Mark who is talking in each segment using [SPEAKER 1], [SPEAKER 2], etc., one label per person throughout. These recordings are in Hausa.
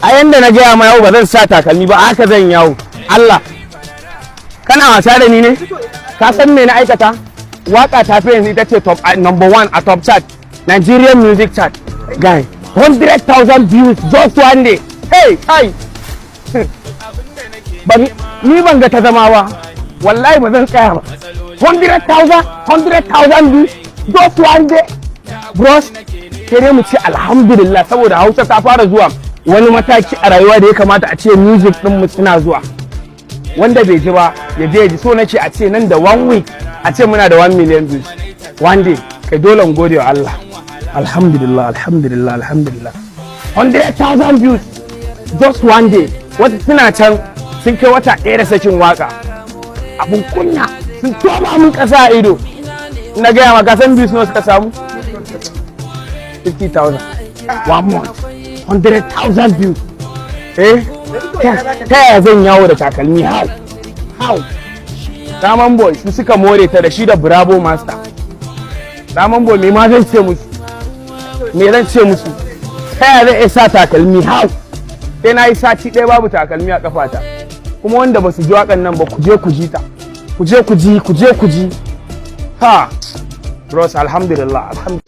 [SPEAKER 1] a yanda na gaya ma yau ba zan sa takalmi ba haka zan yawo. Allah kana wasa da ni ne? Ka san me na aikata? Waka ta fi yanzu ita ce top number 1 a top chart, Nigerian music chart. Guy, 100,000 views just one day. Hey, hi. Ni ban ga ta zama ba. Wallahi ba zan tsaya ba. 100,000 views just one day. Bros, sai dai mu ce alhamdulillah saboda Hausa ta fara zuwa wani mataki a rayuwa da ya kamata a ce music din mu suna zuwa. Wanda bai ji ba ya je ji, so nace a ce nan da 1 week a ce muna da 1 million views one day. Kai dole in gode wa Allah. Alhamdulillah, alhamdulillah, alhamdulillah. 100,000 views just one day. Wata suna can sun kai wata ɗaya da sakin waka, abun kunya sun toba mun ƙasa a ido. Na gaya maka san views nawa suka samu? 50,000 one month. 100,000 views. Ta yaya zan yawo da takalmi? How? Daman boy su suka more ta da shi da Bravo Master. Daman boy me ma zan ce musu? Me zan ce musu? Ta yaya zan isa takalmi? How? Sai na yi sati ɗaya babu takalmi a kafata. Kuma wanda ba su ji waƙan nan ba ku je ku ji ta. Ku je ku ji. Ha! Bros, alhamdulillah, alhamdulillah.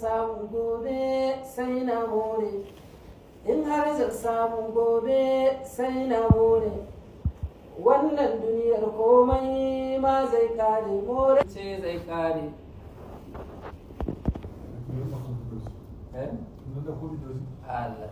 [SPEAKER 2] Samu gobe sai na more, in har zan samu gobe sai na more, wannan duniyar komai ma zai kare, more ce zai kare. Allah,